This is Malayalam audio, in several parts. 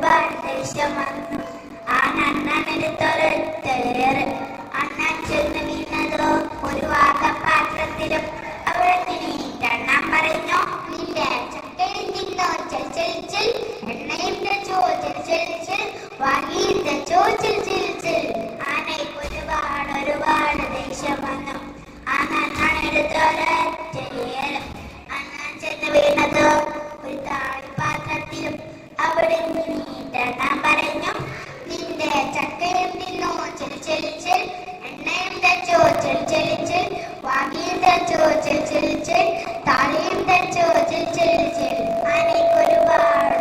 ഒരുപാട് ദേഷ്യം വന്നു. അണ്ണനെടുത്തൊരൊറ്റയേറ്. അണ്ണൻ ചെന്ന് വീണതോ ഒരു വാഗപാത്രത്തിലും. അവിടെ നീട്ടെണ്ണാൻ പറഞ്ഞു. നിന്റെ ചക്കയും തിന്നോ ചെൽ ചെൽ ചെൽ, എണ്ണയും തച്ചോ ചെൽ ചെൽ ചെൽ, വാങ്ങിയും തച്ചോ ചെൽ ചെൽ ചെൽ. ആനയ്ക്ക് ഒരുപാട് ദേഷ്യം വന്നു. അണ്ണനെടുത്തൊരൊറ്റയേറ്. അണ്ണൻ ചെന്ന് വീണതോ ഒരു താഴ്പാത്രത്തിലും. അവിടെ നീട്ടെണ്ണാൻ പറഞ്ഞു. നിന്റെ ചക്കയും തിന്നോ ചെൽ ചെൽ ചെൽ, എണ്ണയും തച്ചോ ചെൽ ചെൽ ചെൽ, വാങ്ങിയും തച്ചോ ചെൽ ചെൽ ചെൽ, താളിയും തച്ചോ ചെൽ ചെൽ ചെൽ. ആനയ്ക്ക് ഒരുപാട്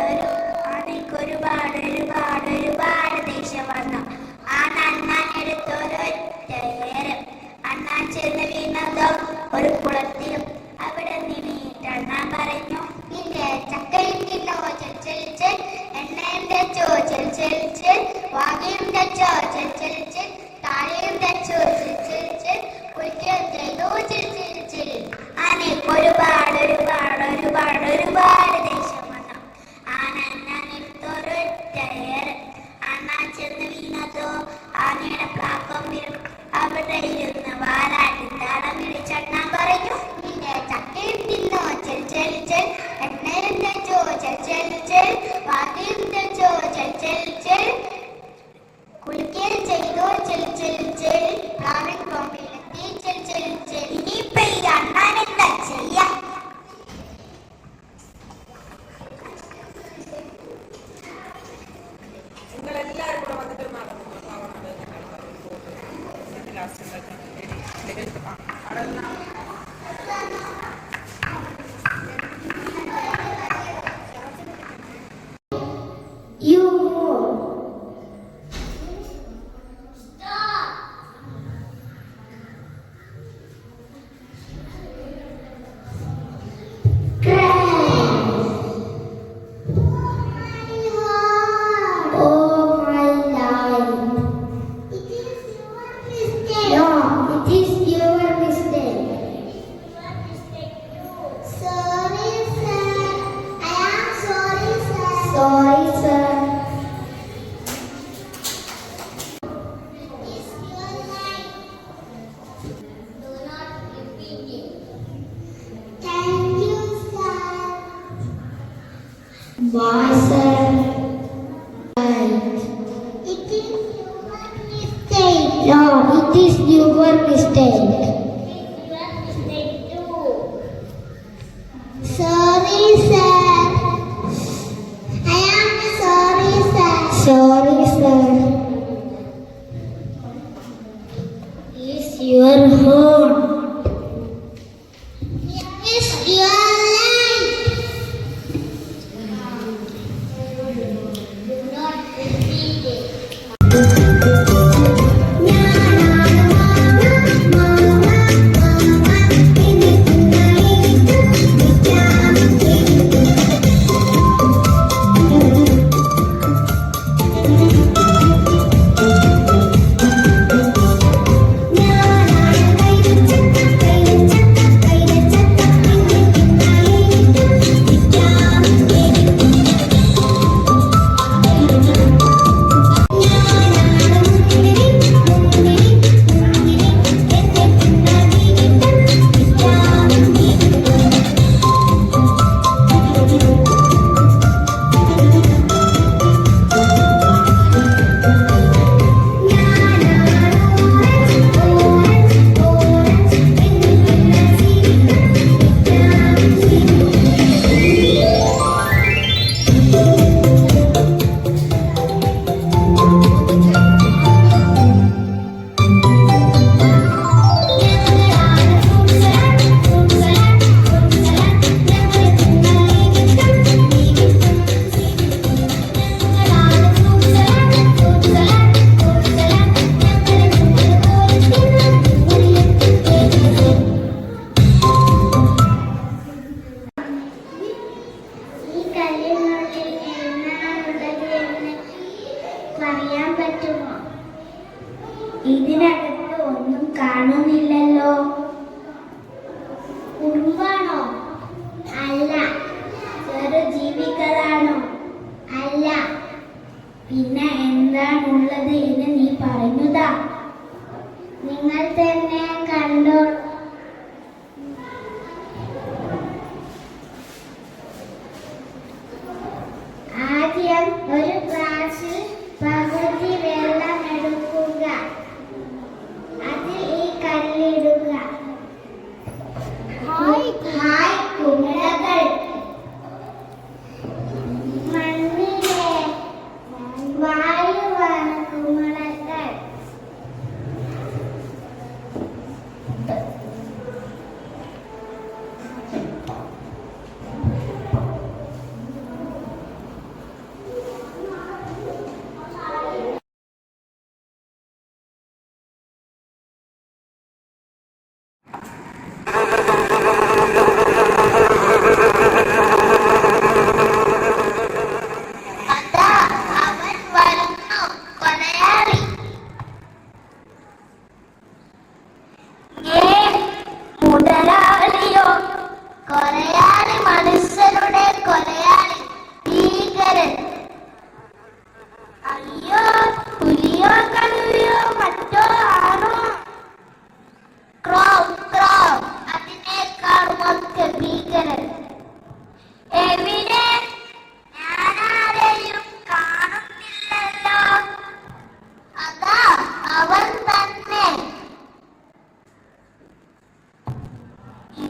ദേഷ്യം വന്നു. അണ്ണനെടുത്തൊരൊറ്റയേറ്. അണ്ണൻ ചെന്ന് വീണതോ ഒരു കുളത്തിലും. അവിടെ നീട്ടെണ്ണാൻ പറഞ്ഞു. നിന്റെ ചക്കയും തിന്നോ ചെൽ ചെൽ ചെൽ, എണ്ണയും തച്ചോ ചെൽ ചെൽ ചെൽ, വാങ്ങിയും തച്ചോ ചെൽ ചെൽ ചെൽ, താളിയും തച്ചോ ചെൽ ചെൽ ചെൽ, കുളിക്കുകയും ചെയ്തോ ചെൽ ചെൽ ചെൽ. ആനയ്ക്ക് ഒരുപാട് ദേഷ്യം വന്നു. അണ്ണനെടുത്തൊരൊറ്റയേറ്. അണ്ണൻ ചെന്ന് വീണതോ ആനയുടെ പ്ലാക്കൊമ്പിലും. അവിടെ ഇരുന്ന് വാലാട്ടി താളം വിളിച്ചെണ്ണാൻ പറഞ്ഞു. നിന്റെ ചക്കയും തിന്നോ ചെൽ ചെൽ ചെൽ, എണ്ണയും തച്ചോ ചെൽ ചെൽ ചെൽ, വാങ്ങിയും തച്ചോ ചെൽ ചെൽ ചെൽ, കുളിക്കുകയും ചെയ്തോ ചെൽ ചെൽ ചെൽ, പ്ലാവിൻ കൊമ്പിലെത്തി ചെൽ ചെൽ ചെൽ. ഇനിയിപ്പോ ഈ അണ്ണൻ എന്താ ചെയ്യാ? No, it is your mistake. Sorry, sir. I am sorry, sir. Sorry, sir. It's your home. It's your life. Do not repeat it. ഇതിനകത്ത് ഒന്നും കാണുന്നില്ലല്ലോ. ഉറുമ്പാണോ? അല്ല. ചെറു ജീവികളാണോ? അല്ല.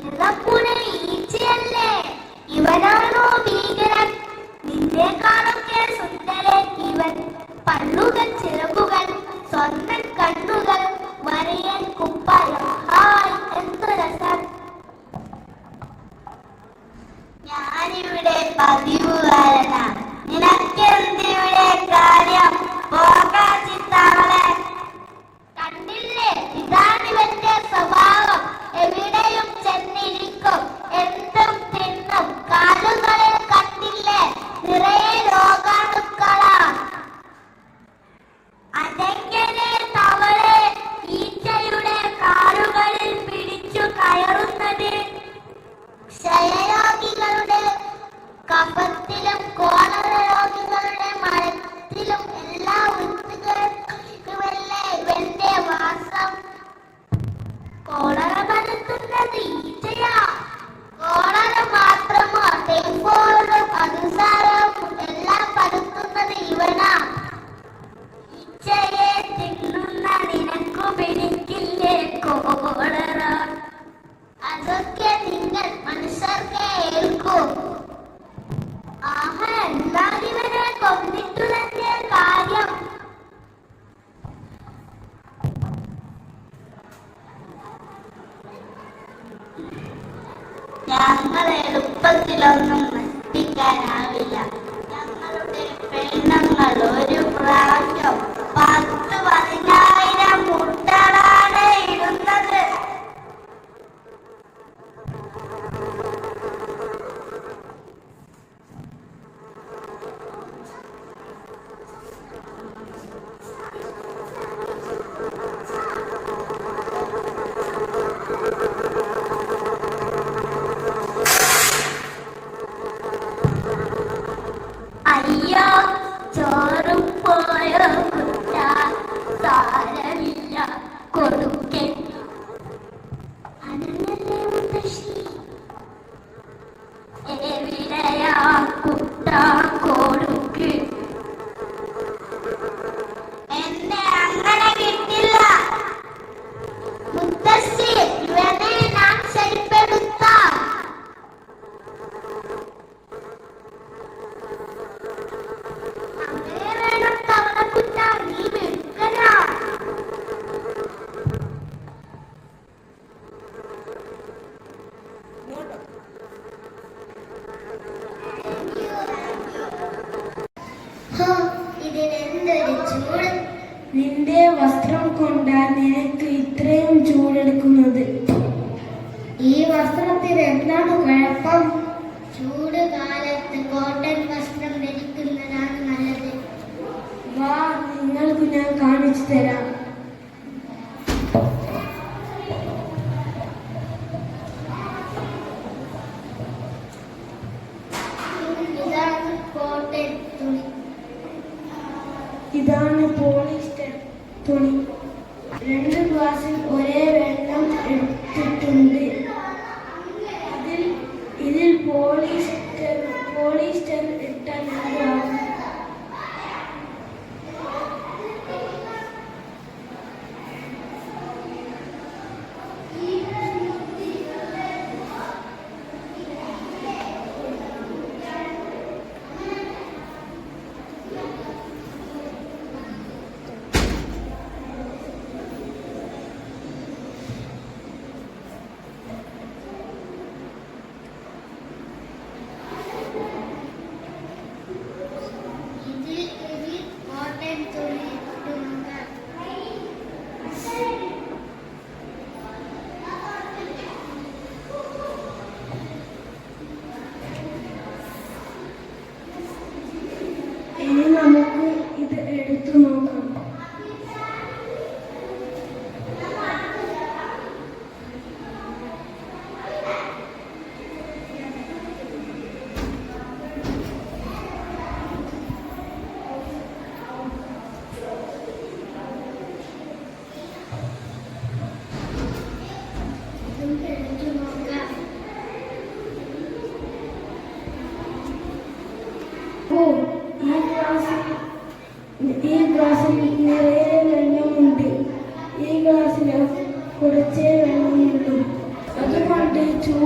ചിറപ്പുനെ ഈച്ചയല്ലേ? ഇവനാണോ ഭീകരൻ? നിന്നെക്കാളൊക്കെ സുന്ദരൻ ഇവൻ. പല്ലുകൾ, ചിറകുകൾ, സ്വന്തം കണ്ണുകൾ, വരയൻ കുപ്പായം. ഹായ്, എന്ത് രസം! ഞാനിവിടെ പതിവുകാരനാണ്. നിനക്കെന്തിവിടെ കാര്യം? പോകാൻ ചിത്താവളെ. കണ്ടില്ലേ, ഇതാണിവന്റെ സ്വഭാവം. എവിടെയും ചെന്നിരിക്കും, എന്തും തിന്നും. കാലുകളിൽ കണ്ടില്ലേ, നിറയെ രോഗാണുക്കളാ. അതെങ്ങനെ തവളെ ഈച്ചയുടെ കാലുകളിൽ പിടിച്ചു കയറുന്നത്? ക്ഷയരോഗികളുടെ കഫത്തിലും കോളറ രോഗികളുടെ മലത്തിലും എല്ലാ വൃത്തികളുമല്ലേ ഇവന്റെ വാസം. കോളറ പരത്തുന്നത് ഈച്ചയാ. കോളറ മാത്രമോ, ടൈഫോയിഡും അതുസാരവും എല്ലാം പരത്തുന്നത് ഇവനാ. ഈച്ചയെ തിന്നുന്ന നിനക്കു പിടിക്കില്ലേ കോളറ? അതൊക്കെ നിങ്ങൾ മനുഷ്യർക്ക് ഏൽക്കും. ആഹാ, എല്ലാവരെ കൊന്നിട്ടു തന്നെ കാര്യം. ഞങ്ങൾ എളുപ്പത്തിലൊന്നും നശിപ്പിക്കാനാവില്ല. ഞങ്ങളുടെ പെണ്ണുങ്ങൾ ഒരു പ്രാവശ്യം 10,000 മുട്ടകളാണ് ഇടുന്നത്. അയ്യോ, ചോറും പോയോ കുട്ട? സാരമില്ല, കൊടുക്കേ. അനങ്ങല്ലേ മുത്തശ്ശി? എവിടെയാ കുട്ട? കൊടുക്ക്. എന്നെ അങ്ങനെ കിട്ടില്ല മുത്തശ്ശി. ഇവനെ ഞാൻ ശരിപ്പെടുത്താം. നിന്റെ വസ്ത്രം കൊണ്ടാ നിനക്ക് ഇത്രയും ചൂടെടുക്കുന്നത്. ഈ വസ്ത്രത്തിന് എന്താണ് കുഴപ്പം? ചൂട് കാലത്ത് കോട്ടൺ വസ്ത്രം ധരിക്കുന്നതാണ് നല്ലത്. വാ, നിങ്ങൾക്ക് ഞാൻ കാണിച്ചു തരാം. ഇതാണ് കോട്ടൺ തുണി. ഇതാണ് പോളിസ്റ്റർ തുണി. 2 ഗ്ലാസ്സിൽ ഒരേ വെള്ളം എടുത്തിട്ടുണ്ട്. ഇതിൽ പോളിസ്റ്റർ ഇട്ടാൽ എന്താകും? ഇനി നമുക്ക് ഇത് എടുത്തു നോക്കാം. ഈ ഗ്ലാസ്സിൽ നിറയെ വെള്ളമുണ്ട്. ഈ ഗ്ലാസ്സിൽ കുറച്ചേ വെള്ളമുള്ളൂ. അതുകൊണ്ട് ചൂട്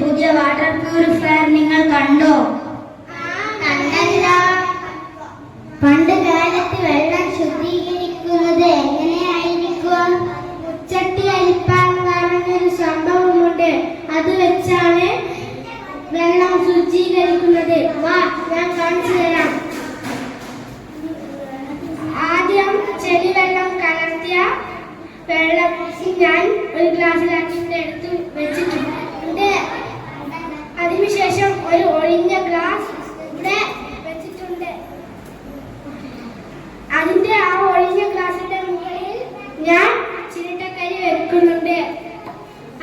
പുതിയ വാട്ടർ പ്യൂരിഫയർ നിങ്ങൾ കണ്ടോ? കണ്ടല്ലോ. പണ്ട് കാലത്ത് വെള്ളം ശുദ്ധീകരിക്കുന്നത് എങ്ങനെയായിരിക്കും? മുച്ചട്ടി അരിപ്പാൻ കാണുന്നൊരു സംഭവമുണ്ട്. അത് വെച്ചാണ് വെള്ളം ശുചീകരിക്കുന്നത്. വാ, ഞാൻ കാണിച്ചു തരാം. ആദ്യം ചെളിവെള്ളം കലർത്തിയ വെള്ളം ഞാൻ ഒരു ഗ്ലാസ്സിലാക്കി എടുത്ത് വെച്ചിട്ടുണ്ട്. അതിനുശേഷം ഒരു ഒഴിഞ്ഞ ഗ്ലാസ് ഇവിടെ വെച്ചിട്ടുണ്ട്. അതിന്റെ ആ ഒഴിഞ്ഞ ഗ്ലാസിന്റെ മുകളിൽ ഞാൻ ചിരട്ടക്കരി വെക്കുന്നുണ്ട്.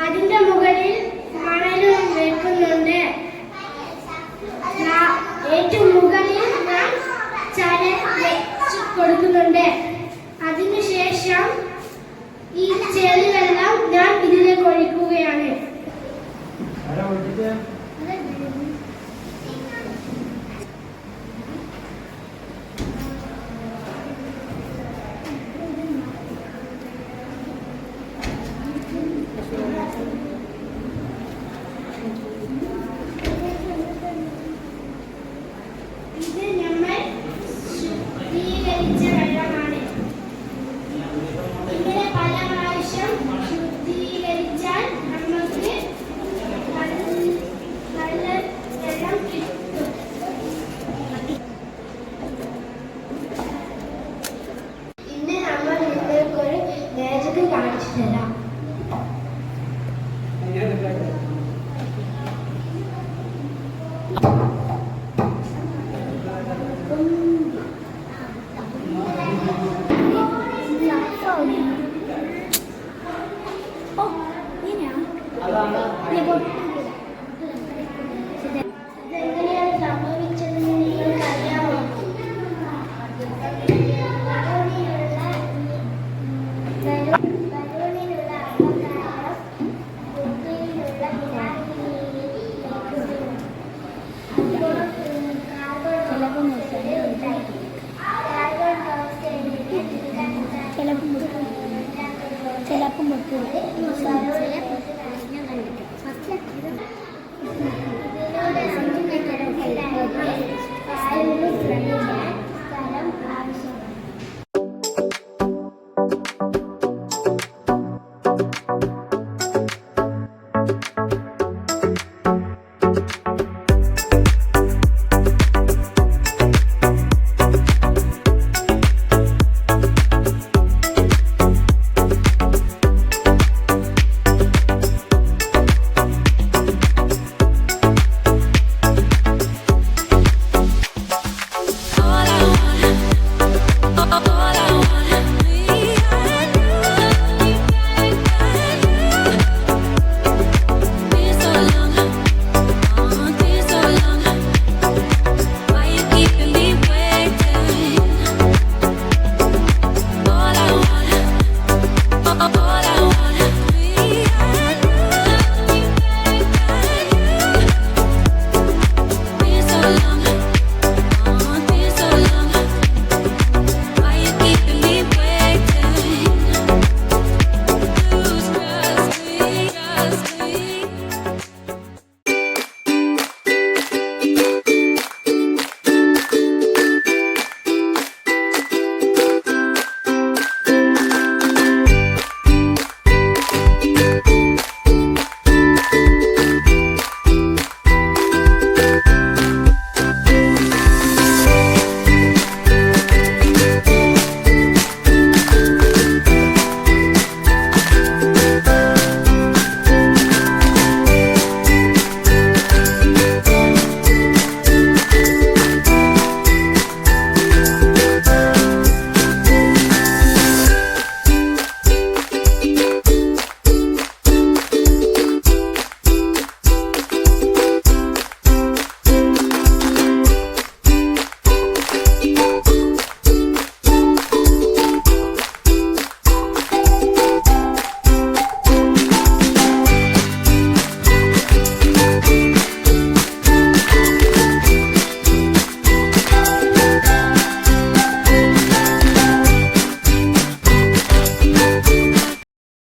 അതിന്റെ മുകളിൽ മണലും വെക്കുന്നുണ്ട്. ഏറ്റവും മുകളിൽ ഞാൻ ചരൽ വെച്ച് കൊടുക്കുന്നുണ്ട്. അതിനുശേഷം ഈ ചെളിവെള്ളം ഞാൻ ഇതിലേക്ക് ഒഴിക്കുകയാണ്.